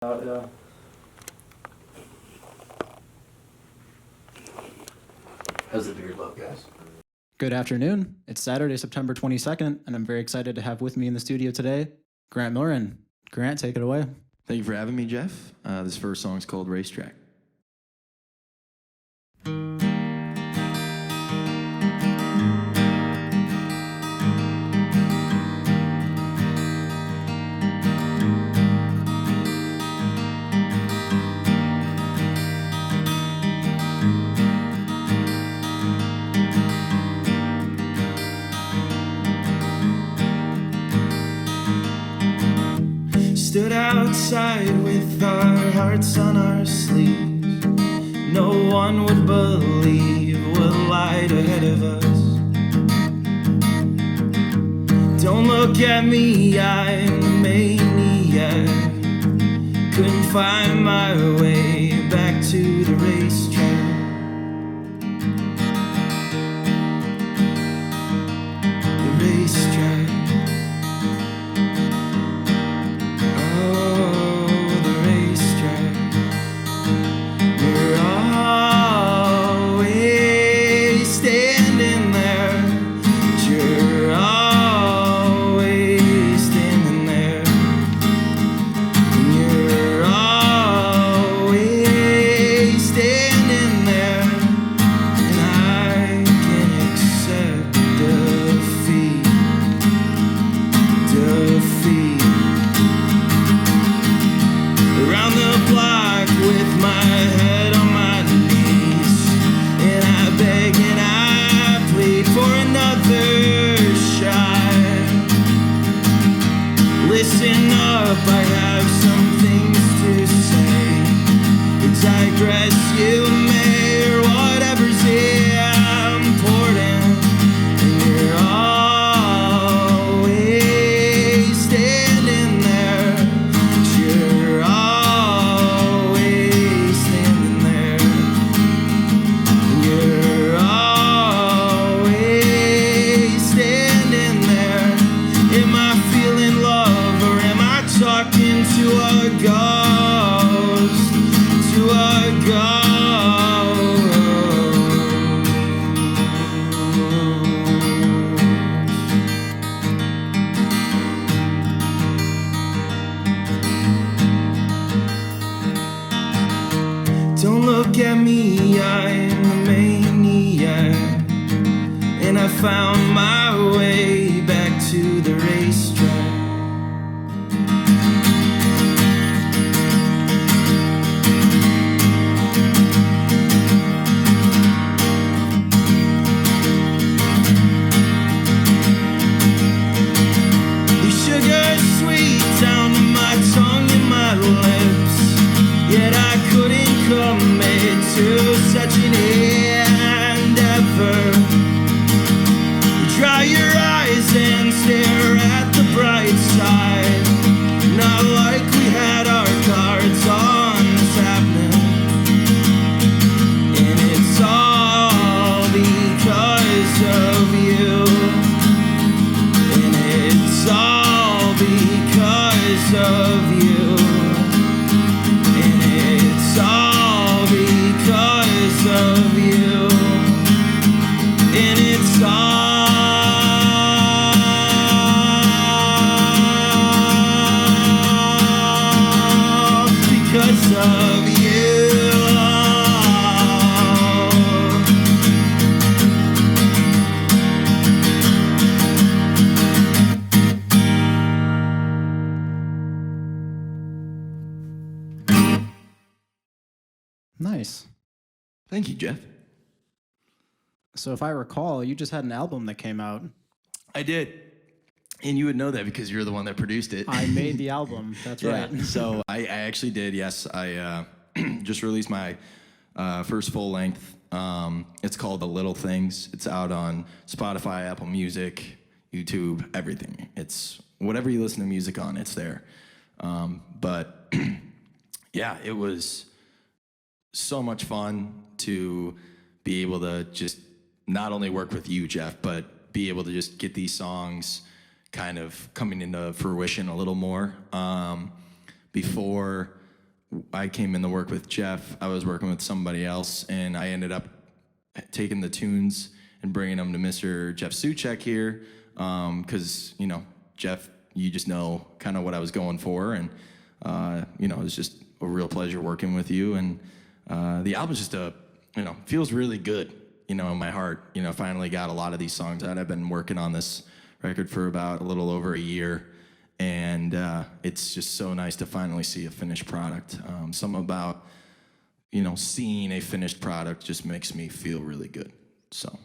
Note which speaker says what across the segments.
Speaker 1: Yeah.
Speaker 2: How's the beard look, guys?
Speaker 3: Good afternoon. It's Saturday, September 22nd, and I'm very excited to have with me in the studio today, Grant Milliren. Grant, take it away.
Speaker 4: Thank you for having me, Geoff. This first song is called Racetrack.
Speaker 5: Stood outside with our hearts on our sleeves. No one would believe what lied ahead of us. Don't look at me, I'm the maniac. Couldn't find my way back to the racetrack. The racetrack. Listen up, I have some things to say. Digress you may, or whatever's important. And you're always standing there. You're always standing there. And you're always standing there. Am I feeling love? Talking to a ghost, to a ghost. Don't look at me, I'm the maniac. And I found my way back to the racetrack. Yet I couldn't commit to such an endeavor. Dry your eyes and stare at the bright side. Not like we had our cards on this happening. And it's all because of you. And it's all because of you. It's all because of you, and it's all because of you.
Speaker 3: Nice.
Speaker 4: Thank you, Geoff.
Speaker 3: So if I recall, you just had an album that came out.
Speaker 4: I did. And you would know that because you're the one that produced it.
Speaker 3: I made the album. That's right.
Speaker 4: So I actually did, yes. I just released my first full length. It's called The Little Things. It's out on Spotify, Apple Music, YouTube, everything. It's whatever you listen to music on, it's there. But yeah, it was so much fun to be able to just not only work with you, Geoff, but be able to just get these songs kind of coming into fruition a little more. Before I came in to work with Geoff. I was working with somebody else, and I ended up taking the tunes and bringing them to Mr. Geoff Siuciak here, because, you know, Geoff, you just know kind of what I was going for, and, you know, it was just a real pleasure working with you, and the album's just you know, feels really good, you know, in my heart. You know, finally got a lot of these songs out. I've been working on this record for about a little over a year, and it's just so nice to finally see a finished product. Something about, you know, seeing a finished product just makes me feel really good. So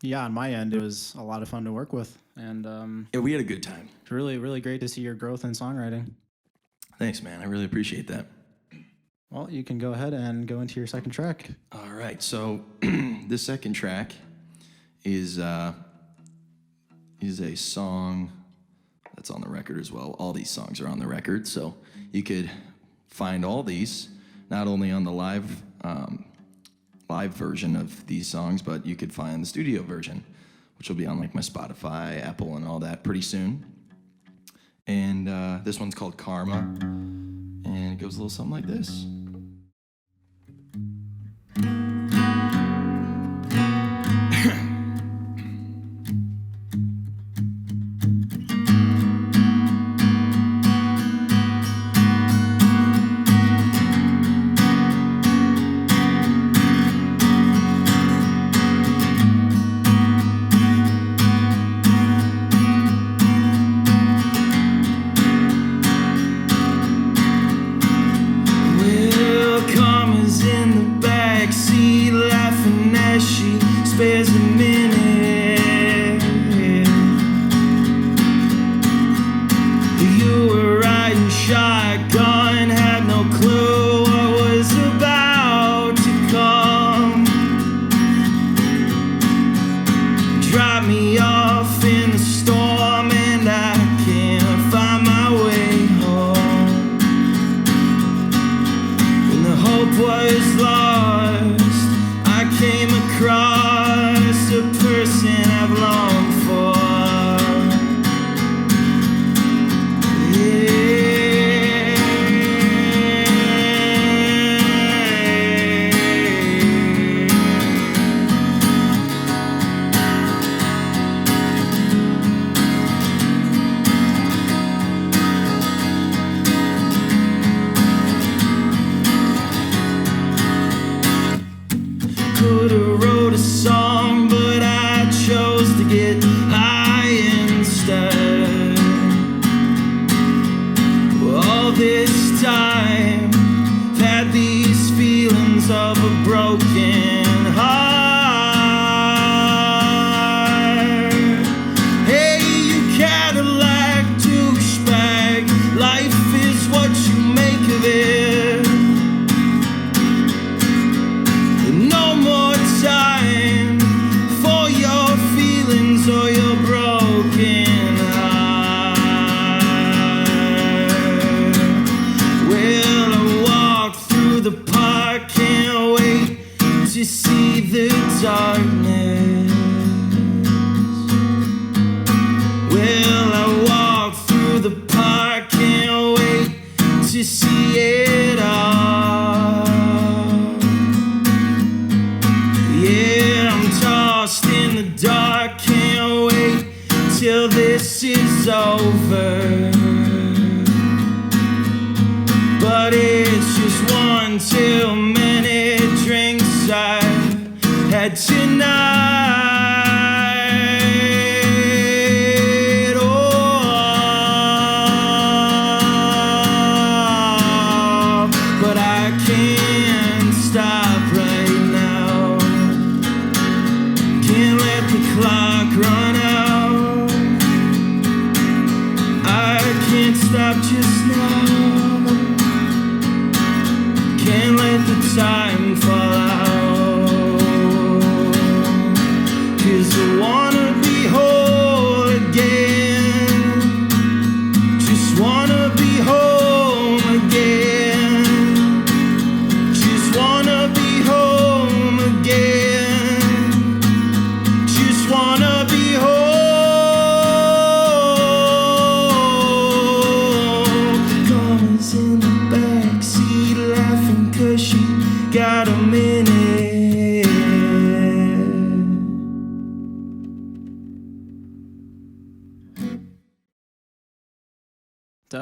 Speaker 3: Yeah, on my end, it was a lot of fun to work with, and
Speaker 4: yeah, we had a good time.
Speaker 3: it's really, really great to see your growth in songwriting.
Speaker 4: Thanks, man. I really appreciate that.
Speaker 3: Well, you can go ahead and go into your second track.
Speaker 4: All right, so the second track is a song that's on the record as well. All these songs are on the record, so you could find all these not only on the live version of these songs, but you could find the studio version, which will be on like my Spotify, Apple, and all that pretty soon. And this one's called Karma, and it goes a little something like this.
Speaker 5: Spares a minute. You were riding shotgun, had no clue what was about to come. Drop me off in the storm, and I can't find my way home. When the hope was lost, I came across a person I've longed for. Could've wrote a song, but I chose to get high instead. All this time, I've had these feelings of a broken heart. Hey, you Cadillac douchebag, life is what you make of it. Time for your feelings or your broken heart. Well, I walk through the park, can't wait to see the darkness. Well, I walk through the park, can't wait to see it all. Yeah, I'm tossed in the dark, can't wait till this is over. But it's just one too many drinks I've had tonight. Oh, but I can't stop right now. Can't let the clock run out. I can't stop just now. Can't let the time fall out.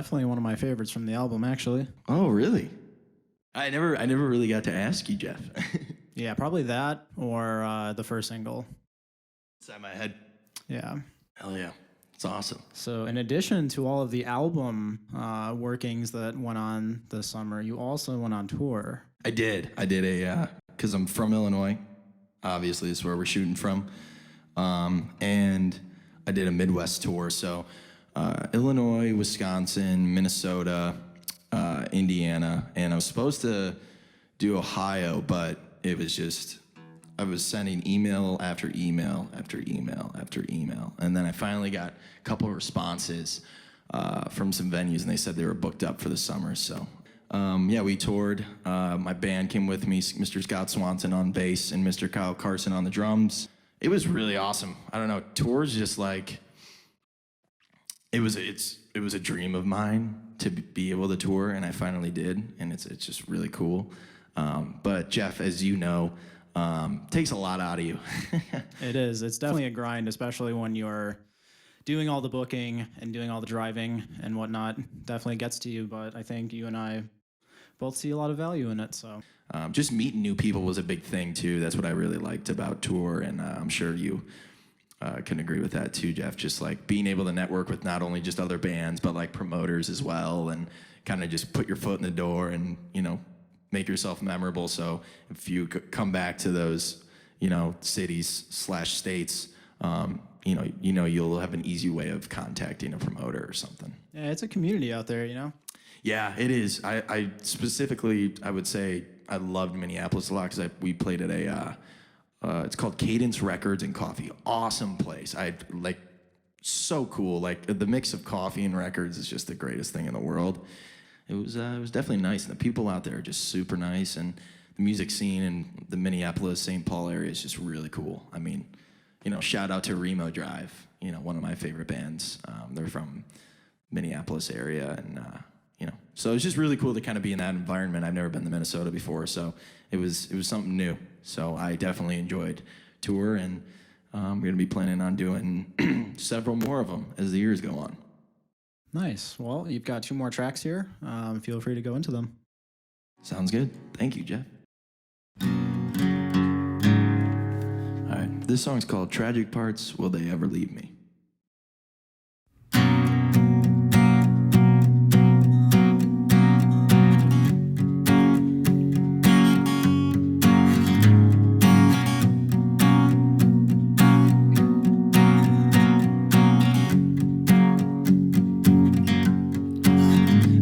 Speaker 3: definitely one of my favorites from the album, actually.
Speaker 4: Oh, really? I never really got to ask you, Geoff.
Speaker 3: Yeah, probably that or the first single.
Speaker 4: Inside my head.
Speaker 3: Yeah.
Speaker 4: Hell yeah. It's awesome.
Speaker 3: So in addition to all of the album workings that went on this summer, you also went on tour.
Speaker 4: I did because I'm from Illinois. Obviously, this is where we're shooting from. And I did a Midwest tour. So Illinois, Wisconsin, Minnesota, Indiana. And I was supposed to do Ohio, but it was just, I was sending email after email after email after email. And then I finally got a couple of responses from some venues, and they said they were booked up for the summer. So, yeah, we toured. My band came with me, Mr. Scott Swanson on bass and Mr. Kyle Carson on the drums. It was really awesome. I don't know, tours just like, it was a dream of mine to be able to tour, and I finally did, and it's just really cool. But Geoff, as you know, takes a lot out of you.
Speaker 3: It is. It's definitely a grind, especially when you're doing all the booking and doing all the driving and whatnot. Definitely gets to you, but I think you and I both see a lot of value in it. So
Speaker 4: just meeting new people was a big thing too. That's what I really liked about tour, and I'm sure you can agree with that too, Geoff. Just like being able to network with not only just other bands, but like promoters as well, and kind of just put your foot in the door and, you know, make yourself memorable. So if you come back to those, you know, cities/states, you know, you'll have an easy way of contacting a promoter or something.
Speaker 3: yeah, it's a community out there, you know?
Speaker 4: Yeah, it is. I specifically, I would say I loved Minneapolis a lot because we played at a, it's called Cadence Records and Coffee. Awesome place. So cool. Like the mix of coffee and records is just the greatest thing in the world. It was definitely nice, and the people out there are just super nice, and the music scene in the Minneapolis, St. Paul area is just really cool. I mean, you know, shout out to Remo Drive, you know, one of my favorite bands. They're from Minneapolis area, and you know, so it's just really cool to kind of be in that environment. I've never been to Minnesota before, so it was something new. So I definitely enjoyed tour, and we're gonna be planning on doing several more of them as the years go on.
Speaker 3: Nice. Well, you've got 2 more tracks here. Feel free to go into them.
Speaker 4: Sounds good. Thank you, Geoff. All right, this song's called Tragic Parts, Will They Ever Leave Me?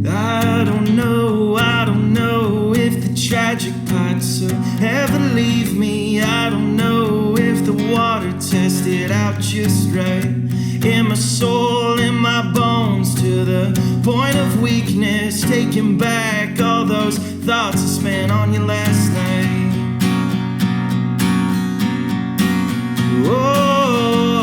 Speaker 5: I don't know if the tragic parts will ever leave me. I don't know if the water tested out just right in my soul, in my bones, to the point of weakness, taking back all those thoughts I spent on you last night. Oh,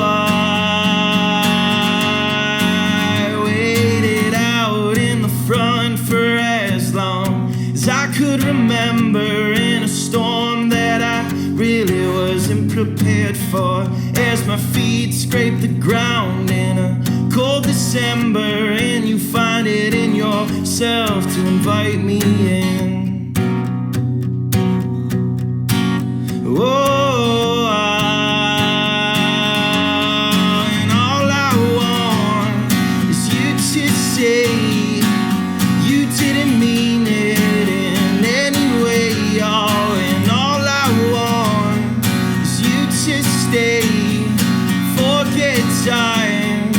Speaker 5: I waited out in the front for as long as I could remember, in a storm that I really wasn't prepared for, as my feet scrape the ground in a cold December, and you find it in yourself to invite me in. Oh, and all I want is you to say you didn't mean it in any way, y'all. And all I want is you to stay. Forget time,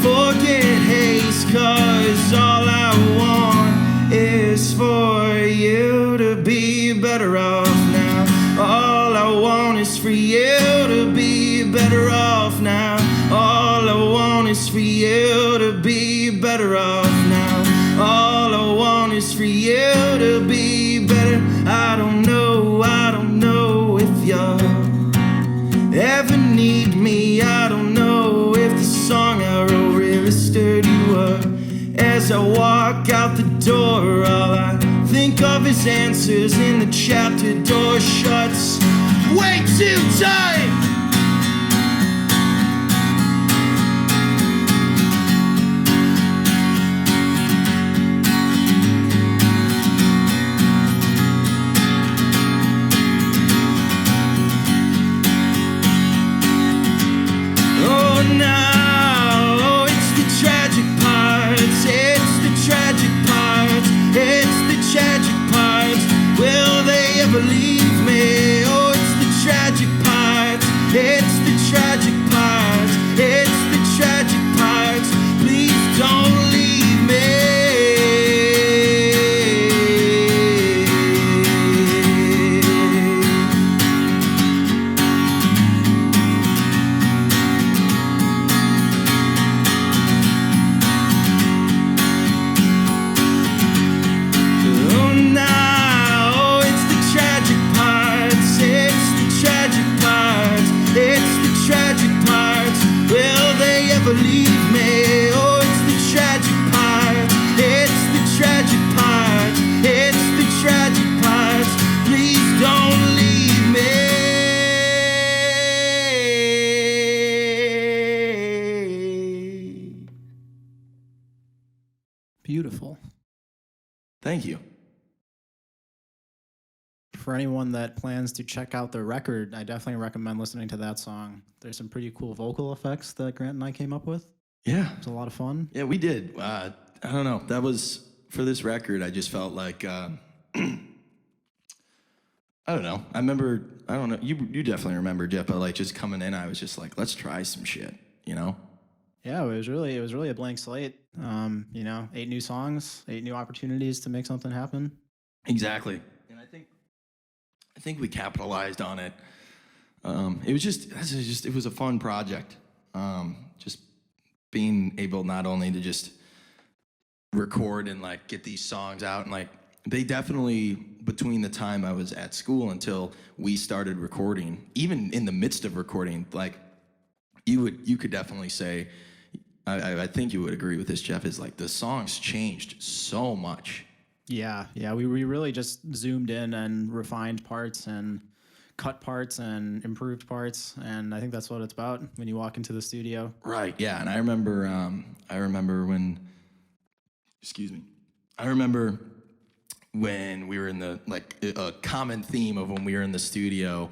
Speaker 5: forget haze, 'cause all I want is for you to be better off now. All I want is for you to be better off now. All I want is for you to be better off now. All I want is for you to be better. I don't know if you'll ever need me. I don't know if the song I wrote really stirred you up. As I walk out the door, all I think of is answers in the chapter. Door shuts way too tight.
Speaker 4: Thank you.
Speaker 3: For anyone that plans to check out the record, I definitely recommend listening to that song. There's some pretty cool vocal effects that Grant and I came up with.
Speaker 4: Yeah.
Speaker 3: It's a lot of fun.
Speaker 4: Yeah, we did. I don't know. That was, for this record, I just felt like, I don't know. I don't know. You definitely remember, Geoff, but like just coming in, I was just like, let's try some shit, you know?
Speaker 3: Yeah, it was really a blank slate. 8 new songs, 8 new opportunities to make something happen.
Speaker 4: Exactly. And I think we capitalized on it. It was a fun project. Just being able not only to just record and like get these songs out, and like they definitely, between the time I was at school until we started recording, even in the midst of recording, like you could definitely say, I think you would agree with this, Geoff, is like the songs changed so much.
Speaker 3: Yeah, we really just zoomed in and refined parts and cut parts and improved parts, and I think that's what it's about when you walk into the studio.
Speaker 4: Right. Yeah, and I remember when, excuse me, I remember when we were in the, like, a common theme of when we were in the studio.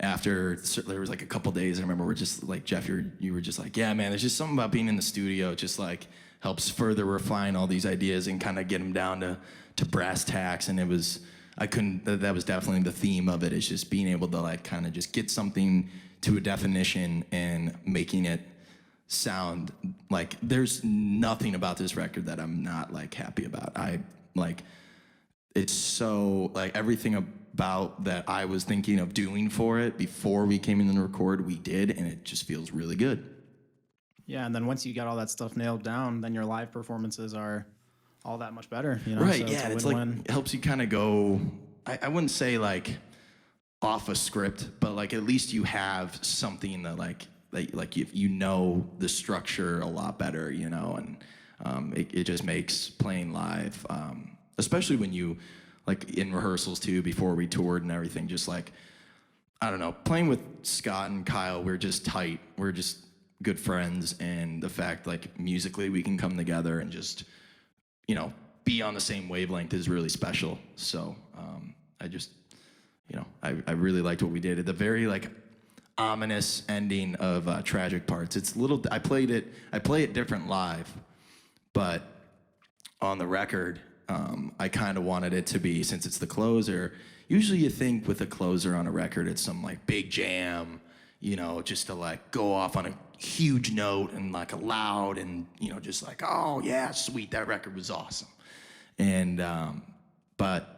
Speaker 4: After there was like a couple days, I remember we're just like, Geoff, you were just like, yeah, man, there's just something about being in the studio, just like helps further refine all these ideas and kind of get them down to brass tacks. And that was definitely the theme of it, is just being able to like kind of just get something to a definition and making it sound like, there's nothing about this record that I'm not like happy about. It's so like everything about that I was thinking of doing for it before we came in and record, we did, and it just feels really good.
Speaker 3: Yeah, and then once you got all that stuff nailed down, then your live performances are all that much better.
Speaker 4: Right,
Speaker 3: so
Speaker 4: yeah,
Speaker 3: it's
Speaker 4: it's like, it helps you kind of go, I wouldn't say like off a script, but like at least you have something that like if you know the structure a lot better, and it just makes playing live, especially when you, like in rehearsals too, before we toured and everything, just like, I don't know, playing with Scott and Kyle, we're just tight, we're just good friends, and the fact like musically we can come together and just, be on the same wavelength is really special. So I really liked what we did at the very like ominous ending of Tragic Parts. It's I play it different live, but on the record, I kind of wanted it to be, since it's the closer, usually you think with a closer on a record, it's some like big jam, just to like go off on a huge note and like a loud and, just like, oh yeah, sweet, that record was awesome. And, but,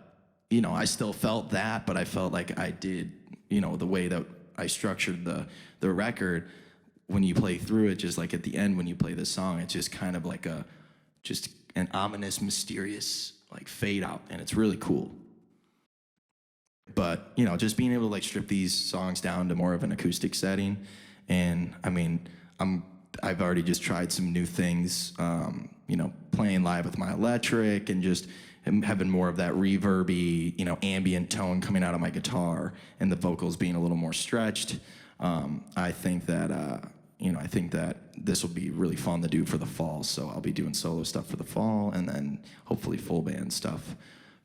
Speaker 4: I still felt that, but I felt like I did, the way that I structured the record, when you play through it, just like at the end, when you play the song, it's just kind of like just an ominous, mysterious, like fade out, and it's really cool. But, just being able to like strip these songs down to more of an acoustic setting. And I mean, I've already just tried some new things, playing live with my electric and just having more of that reverby, ambient tone coming out of my guitar, and the vocals being a little more stretched. I think that this will be really fun to do for the fall. So I'll be doing solo stuff for the fall, and then hopefully full band stuff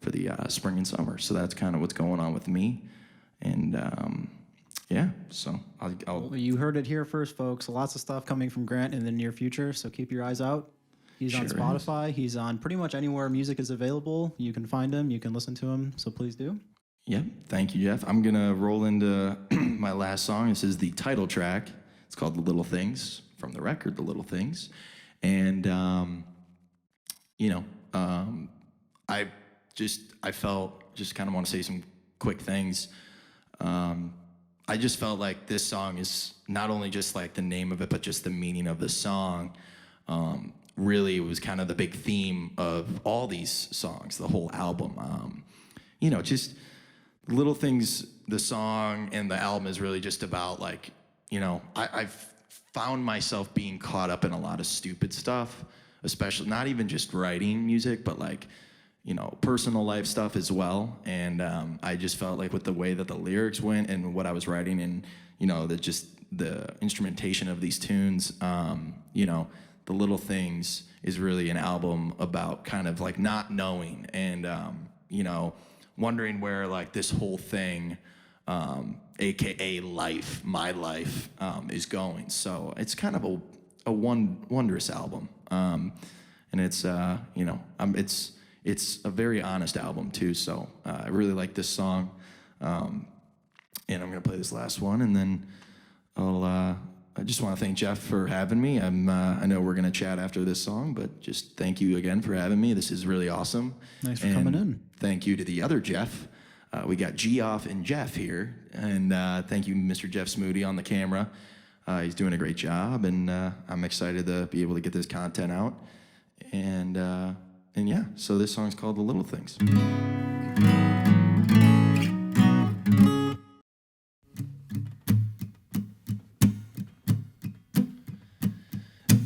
Speaker 4: for the spring and summer. So that's kind of what's going on with me. And yeah, so I'll
Speaker 3: Well, you heard it here first, folks. Lots of stuff coming from Grant in the near future, so keep your eyes out. He's on
Speaker 4: Sure
Speaker 3: Spotify. He's on pretty much anywhere music is available. You can find him. You can listen to him. So please do.
Speaker 4: Yep. Thank you, Geoff. I'm going to roll into my last song. This is the title track. It's called The Little Things, from the record, The Little Things. And, I felt, just kind of want to say some quick things. I just felt like this song is not only just like the name of it, but just the meaning of the song. Really was kind of the big theme of all these songs, the whole album. Just Little Things, the song and the album is really just about like, I've found myself being caught up in a lot of stupid stuff, especially not even just writing music, but like, personal life stuff as well. And I just felt like with the way that the lyrics went and what I was writing and, the instrumentation of these tunes, The Little Things is really an album about kind of like not knowing and, wondering where like this whole thing, AKA life, my life, is going. So it's kind of a wondrous album. And it's, it's a very honest album too. So I really like this song. And I'm gonna play this last one, and then I just want to thank Geoff for having me. I know we're gonna chat after this song, but just thank you again for having me. This is really awesome.
Speaker 3: Thanks for coming in.
Speaker 4: Thank you to the other Geoff. We got Geoff and Geoff here, and thank you, Mr. Geoff Smoody, on the camera. He's doing a great job, and I'm excited to be able to get this content out. And yeah, so this song's called "The Little Things."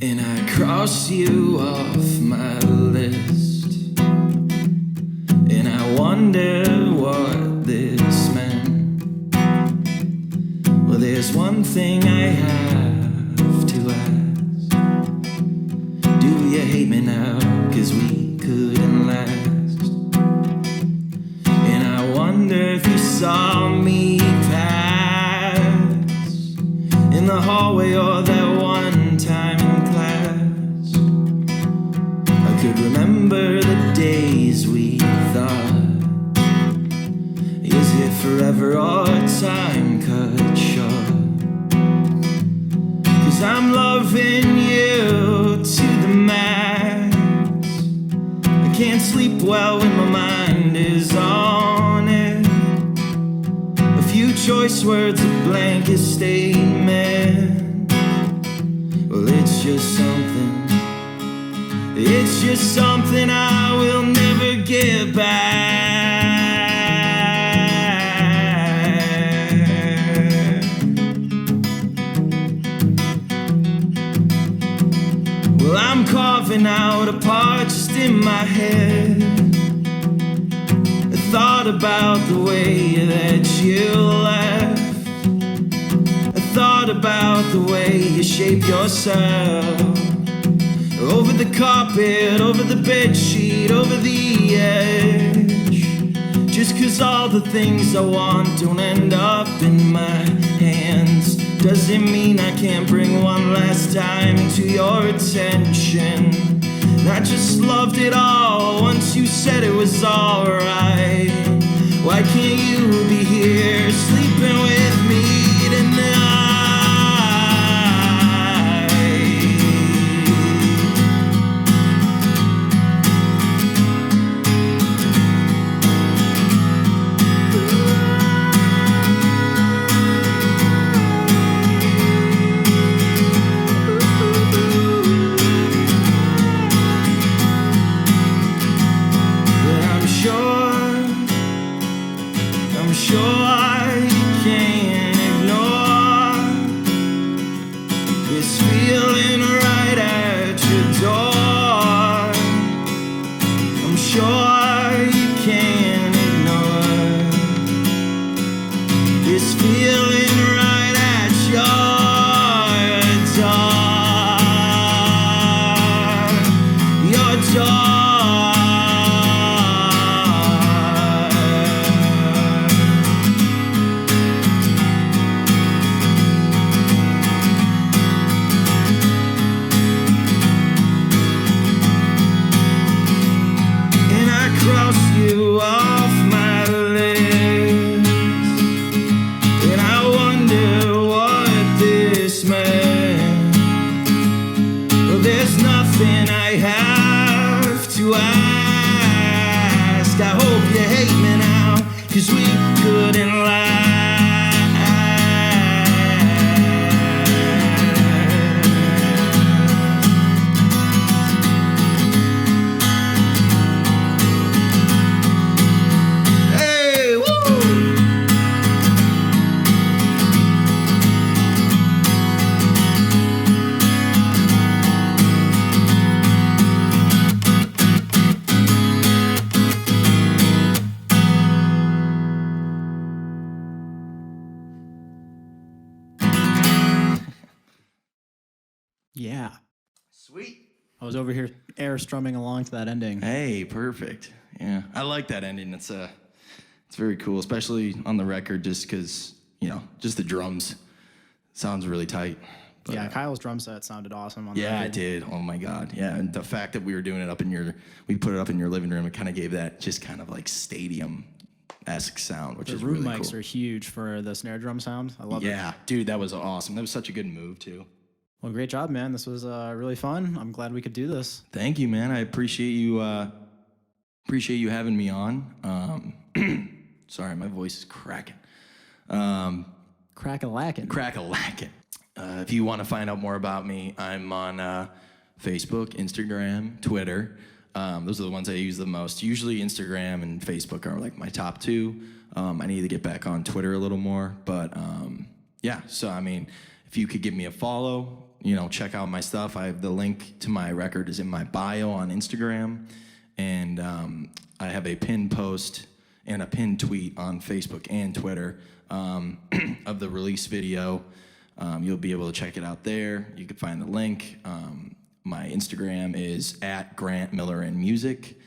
Speaker 5: And I cross you off my list, and I wonder what this meant. Well, there's one thing I have to ask. Do you hate me now, 'cause we couldn't last? And I wonder if you saw me pass in the hallway, or that one time in class. I could remember the days we thought, is it forever or time cut short? 'Cause I'm loving you to the max. I can't sleep well when my mind is on it. A few choice words, a blanket statement. Well, it's just something I will never get back. Well, I'm carving out a part just in my head. I thought about the way that you left. I thought about the way you shape yourself. Over the carpet, over the bedsheet, over the edge. Just 'cause all the things I want don't end up in my hands doesn't mean I can't bring one last time to your attention. I just loved it all once you said it was alright. Why can't you be here sleeping with me tonight? I'm sure you can't ignore this feeling right at your door. I'm sure you can't ignore this feeling right at your door.
Speaker 3: Yeah.
Speaker 2: Sweet.
Speaker 3: I was over here air strumming along to that ending.
Speaker 4: Hey, perfect. Yeah, I like that ending. It's very cool, especially on the record, just because just the drums sounds really tight. But,
Speaker 3: Yeah, Kyle's drum set sounded awesome on the
Speaker 4: yeah,
Speaker 3: record.
Speaker 4: it did. Oh my God. Yeah, and the fact that we were doing it we put it up in your living room, it kind of gave that just kind of like stadium-esque sound, which
Speaker 3: The
Speaker 4: is
Speaker 3: room
Speaker 4: really
Speaker 3: mics
Speaker 4: cool.
Speaker 3: are huge for the snare drum sound. I love it.
Speaker 4: Yeah, dude, that was awesome. That was such a good move too.
Speaker 3: Well, great job, man. This was really fun. I'm glad we could do this.
Speaker 4: Thank you, man. I appreciate you having me on. Sorry, my voice is cracking.
Speaker 3: Crack-a-lackin'.
Speaker 4: Crack-a-lackin'. If you want to find out more about me, I'm on Facebook, Instagram, Twitter. Those are the ones I use the most. Usually Instagram and Facebook are like my top two. I need to get back on Twitter a little more. But yeah, so I mean, if you could give me a follow, check out my stuff. I have the link to my record is in my bio on Instagram. And I have a pinned post and a pinned tweet on Facebook and Twitter of the release video. You'll be able to check it out there. You can find the link. My Instagram is at Grant Milliren Music.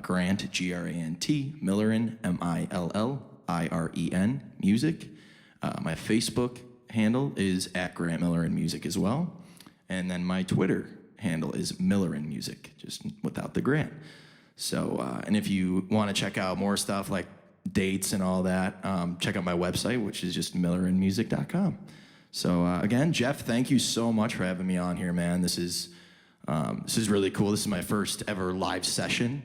Speaker 4: Grant, G-R-A-N-T, Milliren, M-I-L-L-I-R-E-N, Music. My Facebook handle is at Grant Milliren Music as well. And then my Twitter handle is Milliren Music, just without the Grant. So, and if you want to check out more stuff like dates and all that, check out my website, which is just millirenmusic.com. So again, Geoff, thank you so much for having me on here, man. This is really cool. This is my first ever live session,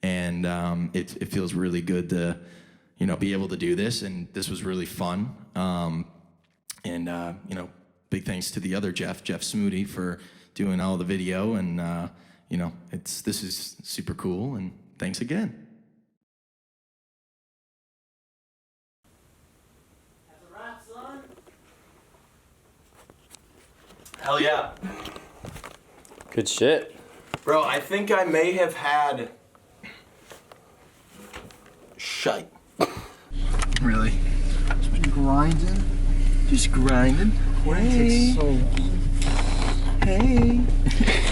Speaker 4: and it feels really good to, be able to do this. And this was really fun. Big thanks to the other Geoff Smoody, for doing all the video. And this is super cool. And thanks again. Hell yeah.
Speaker 1: Good shit.
Speaker 4: Bro, I think I may have had shite.
Speaker 2: Really? Just grinding.
Speaker 4: Hey. Hey.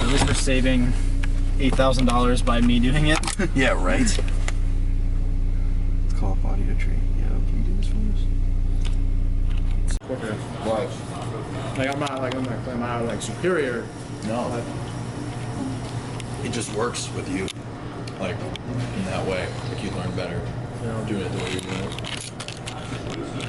Speaker 3: At least we're saving $8,000 by me doing it.
Speaker 4: Yeah, right.
Speaker 2: Let's call up Audio Tree. Yo, can you do this for us?
Speaker 6: Okay. Watch. I'm not superior.
Speaker 4: No. It just works with you, like, in that way. Like, you learn better doing it the way you're doing it.